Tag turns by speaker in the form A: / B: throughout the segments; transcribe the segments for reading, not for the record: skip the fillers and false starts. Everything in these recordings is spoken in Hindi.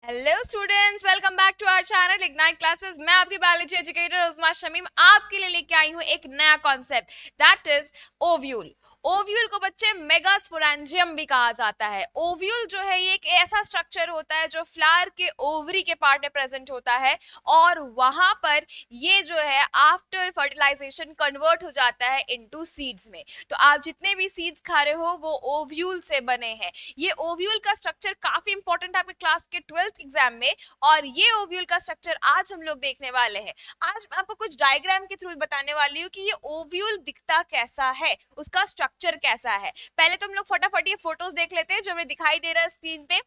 A: Hello students, welcome back to our channel ignite classes. मैं आपकी बायोलॉजी एजुकेटर उस्मा शमीम आपके लिए लेके आई हूँ एक नया concept, that is ovule. Ovule को बच्चे मेगास्पोरेंजियम भी कहा जाता है। ओव्यूल जो है ये एक ऐसा स्ट्रक्चर होता है जो फ्लावर के ओवरी के पार्ट में प्रेजेंट होता है और वहां पर ये जो है आफ्टर फर्टिलाइजेशन कन्वर्ट हो जाता है इनटू सीड्स में। तो आप जितने भी सीड्स खा रहे हो वो ओव्यूल से बने हैं। ये ओव्यूल का स्ट्रक्चर काफी इंपॉर्टेंट है आपके क्लास के 12th एग्जाम में, और ये ओव्यूल का स्ट्रक्चर आज हम लोग देखने वाले हैं। आज मैं आपको कुछ डायग्राम के थ्रू बताने वाली हूँ कि ये ओव्यूल दिखता कैसा है, उसका स्ट्रक्चर कैसा है। पहले तो हम लोग फटाफट ये फोटोज देख लेते हैं जो हमें दिखाई दे रहा है स्क्रीन पे।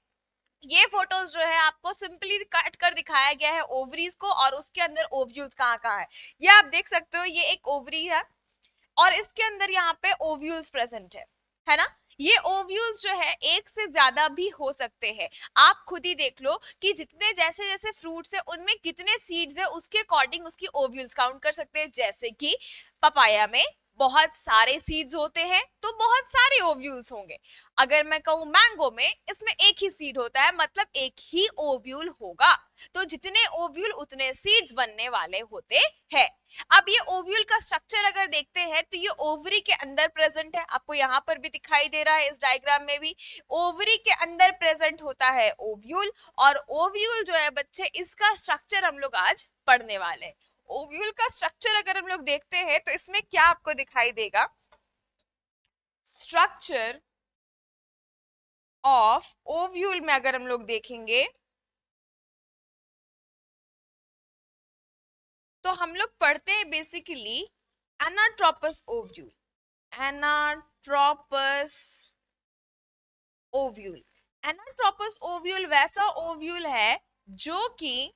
A: ये फोटोज जो है आपको सिंपली कट कर दिखाया गया है ओवरीज को, और उसके अंदर ओव्यूल्स कहाँ कहाँ है ये आप देख सकते हो। ये एक ओवरी है और इसके अंदर यहाँ पे ओव्यूल्स प्रेजेंट है ना। ये ओव्यूल्स जो है एक से ज्यादा भी हो सकते हैं। आप खुद ही देख लो कि जितने जैसे जैसे फ्रूट्स है उनमें कितने सीड्स है, उसके अकॉर्डिंग उसकी ओव्यूल्स काउंट कर सकते हैं। जैसे कि पपाया में बहुत सारे सीड्स होते हैं तो बहुत सारे ओव्यूल्स होंगे। अगर मैं कहूँ मैंगो में इसमें एक ही सीड होता है, मतलब एक ही ओव्यूल होगा। तो जितने ओव्यूल उतने सीड्स बनने वाले होते हैं। अब ये ओव्यूल का स्ट्रक्चर अगर देखते हैं तो ये ओवरी के अंदर प्रेजेंट है, आपको यहाँ पर भी दिखाई दे रहा है इस डायग्राम में भी। ओवरी के अंदर प्रेजेंट होता है ओव्यूल, और ओव्यूल जो है बच्चे इसका स्ट्रक्चर हम लोग आज पढ़ने वाले हैं। ओव्यूल का स्ट्रक्चर अगर हम लोग देखते हैं तो इसमें क्या आपको दिखाई देगा, स्ट्रक्चर ऑफ ओव्यूल में अगर हम लोग देखेंगे तो हम लोग पढ़ते हैं basically anatropous ovule. Anatropous ovule, anatropous ovule वैसा ओव्यूल है जो कि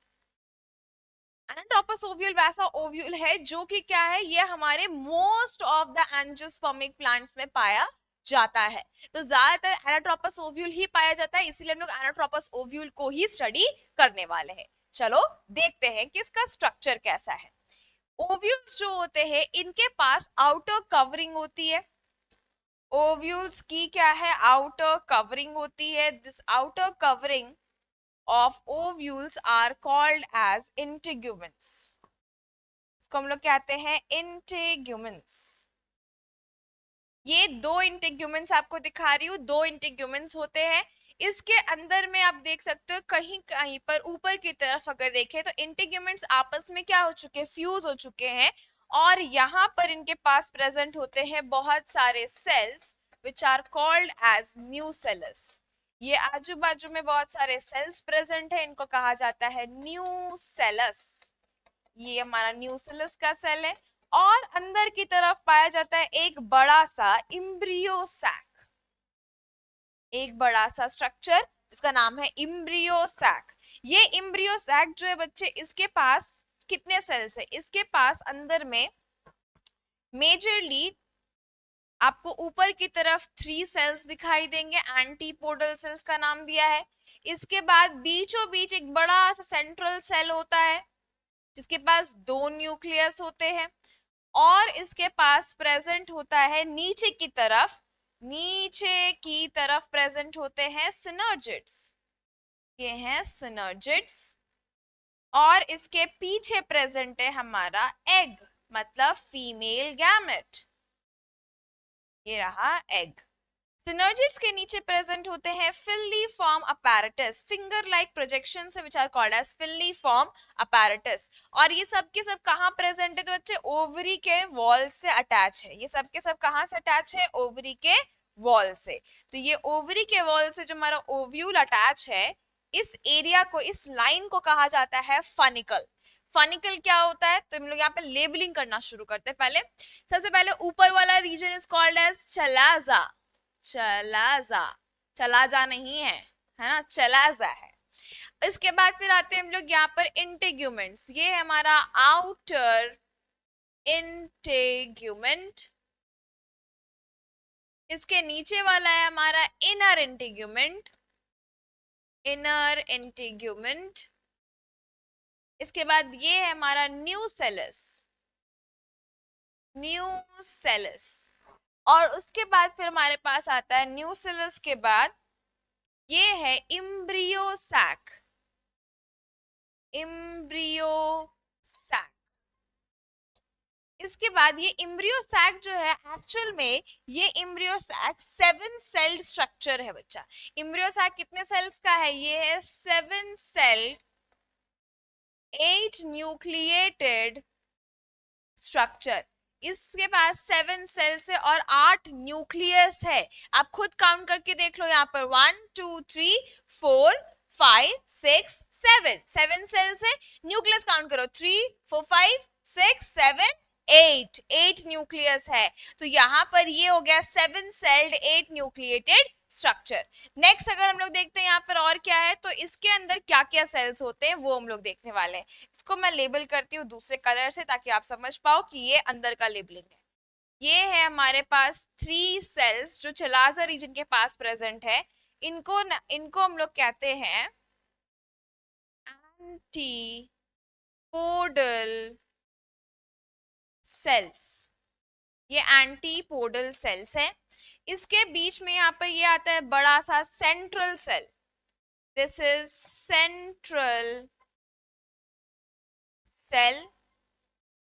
A: एनाट्रोपस ओव्यूल वैसा ओव्यूल है जो कि क्या है, ये हमारे most of the angiospermic plants में पाया जाता है। तो ज्यादातर एनाट्रोपस ओव्यूल ही पाया जाता है, इसीलिए हम लोग एनाट्रोपस ओव्यूल को ही स्टडी करने वाले हैं। चलो देखते हैं कि इसका स्ट्रक्चर कैसा है। ओव्यूल्स जो होते हैं इनके पास आउटर कवरिंग होती है। ओव्यूल्स की क्या है, आउटर कवरिंग होती है। This outer covering of ovules are called as integuments. इसको हम लोग कहते हैं इंटेग्यूमेंट्स। ये दो इंटेग्यूमेंट्स आपको दिखा रही हूँ, दो इंटेग्यूमेंट्स होते हैं। इसके अंदर में आप देख सकते हो कहीं कहीं पर ऊपर की तरफ अगर देखें तो इंटेग्यूमेंट्स आपस में क्या हो चुके हैं, फ्यूज हो चुके हैं। और यहाँ पर इनके पास प्रेजेंट होते हैं बहुत सारे cells which are called as nucellus. ये आजू बाजू में बहुत सारे सेल्स प्रेजेंट है, इनको कहा जाता है न्यूसेलस। ये हमारा न्यूसेलस का सेल है। और अंदर की तरफ पाया जाता है एक बड़ा सा इम्ब्रियो सैक, एक बड़ा सा स्ट्रक्चर जिसका नाम है इम्ब्रियो सैक। ये इम्ब्रियो सैक जो है बच्चे, इसके पास कितने सेल्स है, इसके पास अंदर में मेजरली आपको ऊपर की तरफ 3 सेल्स दिखाई देंगे, एंटीपोडल सेल्स का नाम दिया है। इसके बाद बीचों बीच एक बड़ा सा सेंट्रल सेल होता है जिसके पास 2 न्यूक्लियस होते हैं। और इसके पास प्रेजेंट होता है नीचे की तरफ, नीचे की तरफ प्रेजेंट होते हैं सिनर्जिड्स। ये हैं सिनर्जिड्स। और इसके पीछे प्रेजेंट है हमारा एग, मतलब फीमेल गैमेट। ये रहा एग। सिनर्जिड्स के नीचे प्रेजेंट होते हैं filiform apparatus, finger like projections which are called as filiform apparatus. और ये सब के सब कहाँ प्रेजेंट है, तो बच्चे ओवरी के वॉल से अटैच है। ये सब के सब कहाँ से अटैच है, ओवरी के वॉल से। तो ये ओवरी के वॉल से जो हमारा ओव्यूल अटैच है, इस एरिया को, इस लाइन को कहा जाता है फनिकल। फनिकल क्या होता है, तो हम लोग यहाँ पे लेबलिंग करना शुरू करते हैं। पहले सबसे पहले ऊपर वाला region is called as chalaza. Chalaza, chalaza नहीं है ना, चलाजा है। इसके बाद फिर आते हैं हम लोग यहाँ पर इंटेग्यूमेंट्स। ये है हमारा आउटर इंटेग्यूमेंट। इसके नीचे वाला है हमारा इनर इंटेग्यूमेंट, इनर इंटेग्यूमेंट। इसके बाद ये है हमारा न्यूसेलस, न्यूसेलस। और उसके बाद फिर हमारे पास आता है न्यूसेलस के बाद ये है इम्ब्रियो सैक। Embryo sac. इसके बाद ये एम्ब्रियो सैक जो है एक्चुअल में ये एम्ब्रियो सैक 7 सेल्ड स्ट्रक्चर है बच्चा। एम्ब्रियो सैक कितने सेल्स का है? ये है 7 सेल्ड 8 न्यूक्लिएटेड स्ट्रक्चर। इसके पास 7 सेल्स है और 8 न्यूक्लियस है। आप खुद काउंट करके देख लो यहाँ पर 1 2 3 4 5 6 7 7 सेल्स है। न्यूक्लियस काउंट करो 3 4 5 6 7 8 न्यूक्लियस है। तो यहाँ पर ये हो गया 7 सेल्ड 8 न्यूक्लिएटेड स्ट्रक्चर। नेक्स्ट अगर हम लोग देखते हैं यहाँ पर और क्या है, तो इसके अंदर क्या क्या सेल्स होते हैं वो हम लोग देखने वाले हैं। इसको मैं लेबल करती हूँ दूसरे कलर से ताकि आप समझ पाओ कि ये अंदर का लेबलिंग है। ये है हमारे पास 3 सेल्स जो चलाजा रीजन के पास प्रेजेंट है। इनको हम लोग कहते हैं एंटीपोडल सेल्स। ये एंटीपोडल सेल्स है। इसके बीच में यहाँ पर ये आता है बड़ा सा central cell. This is central cell.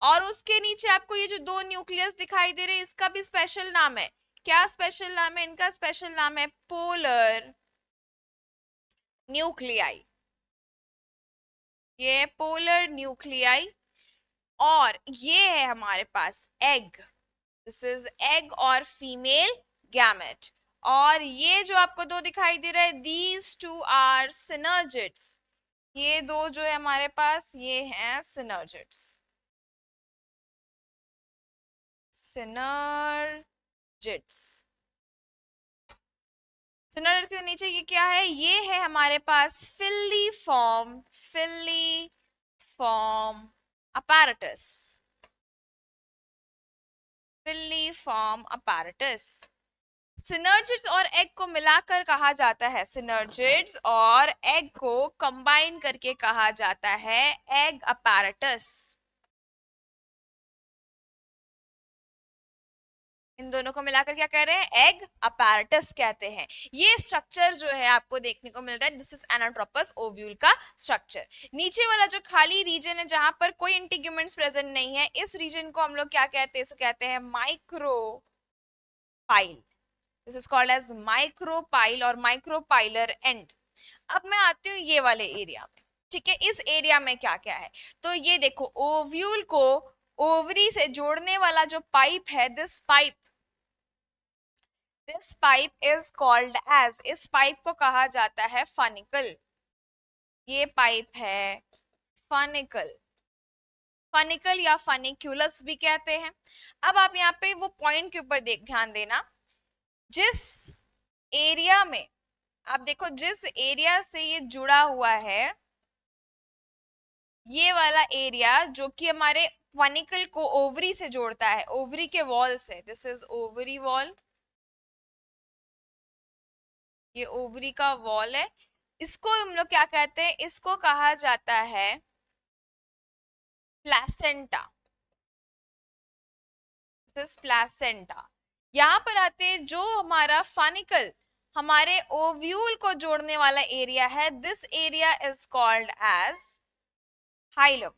A: और उसके नीचे आपको ये जो 2 न्यूक्लियस दिखाई दे रहे हैं इसका भी स्पेशल नाम है। क्या स्पेशल नाम है इनका? स्पेशल नाम है पोलर न्यूक्लियाई। ये पोलर न्यूक्लियाई। और ये है हमारे पास एग। दिस इज एग और फीमेल गैमेट। और ये जो आपको 2 दिखाई दे रहा है दीज 2 आर सिनर्जिड्स। ये 2 जो है हमारे पास ये हैं सिनर्जिड्स। सिनर्जिड्स। सिनर्जिड के नीचे ये क्या है? ये है हमारे पास फिल्लीफॉर्म apparatus। फिल्लीफॉर्म apparatus। सिनर्जिड्स और एग को मिलाकर कहा जाता है, सिनर्जिड्स और एग को कंबाइन करके कहा जाता है एग apparatus। इन दोनों को मिलाकर क्या कह रहे हैं? एग apparatus कहते हैं। ये स्ट्रक्चर जो है आपको देखने को मिल रहा है, दिस इज एनाट्रोपस ओव्यूल का स्ट्रक्चर। नीचे वाला जो खाली रीजन है जहां पर कोई इंटीग्यूमेंट्स प्रेजेंट नहीं है, इस रीजन को हम लोग क्या कहते हैं? इसे कहते हैं micropyle. This is called as micropyle और माइक्रोपाइलर एंड। अब मैं आती हूँ ये वाले एरिया में। ठीक है, इस एरिया में क्या क्या है? तो ये देखो, ओव्यूल को ओवरी से जोड़ने वाला जो पाइप है, this pipe is called as, इस पाइप को कहा जाता है फनिकल। ये पाइप है फनिकल। फनिकल या फनिक्यूलस भी कहते हैं। अब आप यहाँ पे वो पॉइंट के ऊपर ध्यान देना, जिस एरिया में आप देखो, जिस एरिया से ये जुड़ा हुआ है, ये वाला एरिया जो कि हमारे फनिकल को ओवरी से जोड़ता है, ओवरी के वॉल से, दिस इज ओवरी वॉल। ये ओवरी का वॉल है। इसको हम लोग क्या कहते हैं? इसको कहा जाता है प्लेसेंटा। This is placenta. यहां पर आते हैं जो हमारा फनिकल हमारे ओव्यूल को जोड़ने वाला एरिया है, this area is called as hilum.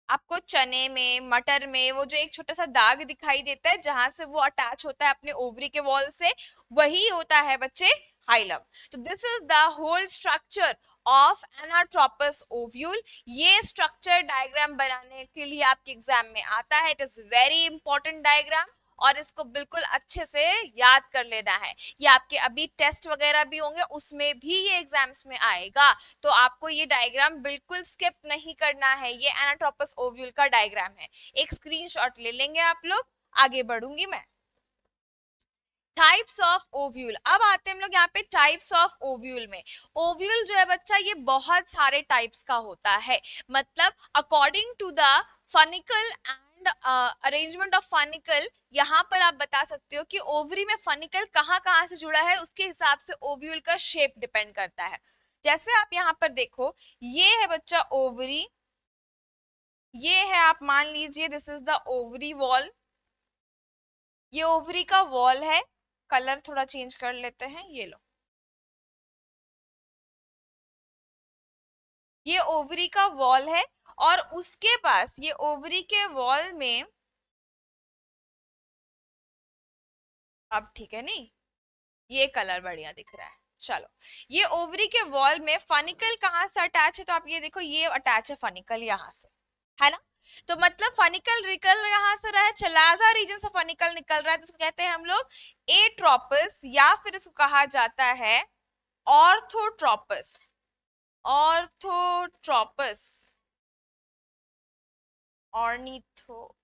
A: आपको चने में, मटर में वो जो एक छोटा सा दाग दिखाई देता है जहां से वो अटैच होता है अपने ओवरी के वॉल से, वही होता है बच्चे हाइलम। तो this is the whole structure of anatropous ovule. ये स्ट्रक्चर डायग्राम बनाने के लिए आपके एग्जाम में आता है। It is very important diagram और इसको बिल्कुल अच्छे से याद कर लेना है। ये आपके अभी टेस्ट वगैरह भी होंगे, उसमें भी ये एग्जाम्स में आएगा, तो आपको ये डायग्राम बिल्कुल स्किप नहीं करना है। ये एनाट्रोपस ओव्यूल का डायग्राम है। एक स्क्रीनशॉट ले लेंगे आप लोग। आगे बढ़ूंगी मैं। Types of ovule. अब आते हैं हम लोग यहाँ पे टाइप्स ऑफ ओव्यूल में। ओव्यूल जो है बच्चा ये बहुत सारे टाइप्स का होता है। मतलब according to the funicle and arrangement of funicle, यहाँ पर आप बता सकते हो कि ओवरी में फनिकल कहाँ कहाँ से जुड़ा है, उसके हिसाब से ओव्यूल का शेप डिपेंड करता है। जैसे आप यहाँ पर देखो, ये है बच्चा ओवरी, ये है आप मान लीजिए this is the ovary wall. ये ओवरी का वॉल है। कलर थोड़ा चेंज कर लेते हैं, ये लो। ये ओवरी का वॉल है और उसके पास ये ओवरी के वॉल में, अब ठीक है नहीं, ये कलर बढ़िया दिख रहा है। चलो, ये ओवरी के वॉल में फनिकल कहाँ से अटैच है, तो आप ये देखो, ये अटैच है फनिकल यहाँ से, है ना। तो मतलब फनिकल निकल रहा से रहा है, चलाजा रीजन से फनिकल निकल रहा है, तो इसको कहते हैं हम लोग एट्रोपस, या फिर इसको कहा जाता है ऑर्थोट्रोपस। ऑर्थोट्रोपस, ऑर्निथो,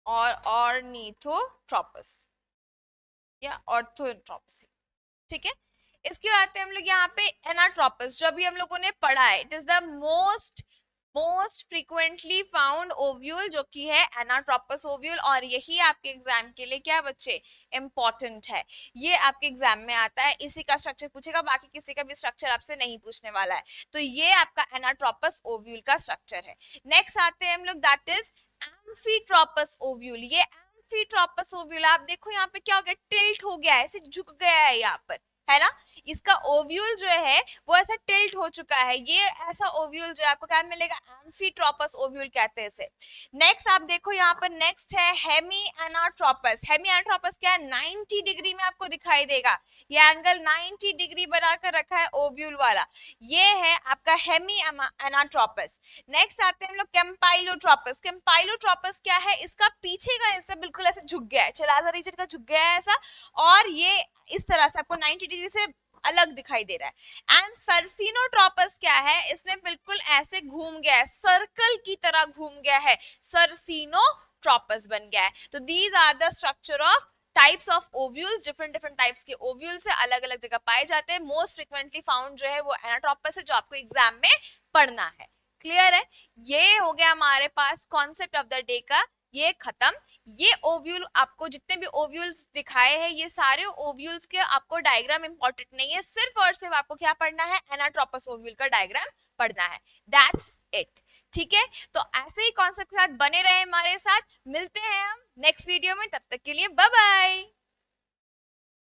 A: और ऑर्निथोट्रोपस या ऑर्थोट्रोपसी, ठीक है। इसके बाद आते हैं हम लोग यहाँ पे एनाट्रोपस, जो भी हम लोगों ने पढ़ा है, it is the most frequently found ovule, जो कि है एनाट्रोपस ओव्यूल, और यही आपके एग्जाम के लिए क्या बच्चे इंपॉर्टेंट है, ये आपके एग्जाम में आता है, इसी का स्ट्रक्चर पूछेगा, बाकी किसी का भी स्ट्रक्चर आपसे नहीं पूछने वाला है। तो ये आपका एनाट्रोपस ओव्यूल का स्ट्रक्चर है। नेक्स्ट आते हैं हम लोग, दैट इज एम्फीट्रोपस ओव्यूल। ये एम्फीट्रोपस ओव्यूल, आप देखो यहाँ पे क्या हो गया, टिल्ट हो गया है, ऐसे झुक गया है यहाँ पर, है ना। इसका ओव्यूल जो है वो ऐसा टिल्ट हो चुका है, ये ऐसा ओव्यूल जो है आपको क्या मिलेगा, एम्फीट्रोपस ओव्यूल कहते हैं इसे। नेक्स्ट आप देखो यहाँ पर, नेक्स्ट है हेमी एनाट्रोपस। हेमी एनाट्रोपस क्या है, 90 डिग्री में आपको दिखाई देगा, ये एंगल 90 डिग्री बनाकर रखा है ओव्यूल वाला, ये है आपका हेमी एनाट्रोपस। नेक्स्ट आते हैं हम लोग कैम्पाइलोट्रोपस। कैम्पाइलोट्रोपस क्या है, इसका पीछे का हिस्सा बिल्कुल ऐसे झुक गया है, चलाजा रीजन का झुक गया है ऐसा, और ये इस तरह से आपको 90 डिग्री से अलग दिखाई दे रहा है। एंड सर्सिनोट्रोपस क्या है, इसमें बिल्कुल ऐसे घूम गया है, सर्कल की तरह घूम गया है, सर्सिनोट्रोपस बन गया है। तो these are the structure of types of ovules, different types के ओव्यूल्स है, अलग अलग जगह पाए जाते हैं। मोस्ट फ्रिक्वेंटली फाउंड जो है वो एनाट्रोपस है, जो आपको एग्जाम में पढ़ना है। क्लियर है, ये हो गया हमारे पास कॉन्सेप्ट ऑफ द डे का, ये खत्म। ये ओव्यूल, आपको जितने भी ओव्यूल्स दिखाए हैं, ये सारे ओव्यूल्स के आपको डायग्राम इंपॉर्टेंट नहीं है, सिर्फ और सिर्फ आपको क्या पढ़ना है, एनाट्रोपस ओव्यूल का डायग्राम पढ़ना है, दैट्स इट। ठीक है, तो ऐसे ही कॉन्सेप्ट के साथ बने रहे हमारे साथ, मिलते हैं हम नेक्स्ट वीडियो में, तब तक के लिए बाय बाय।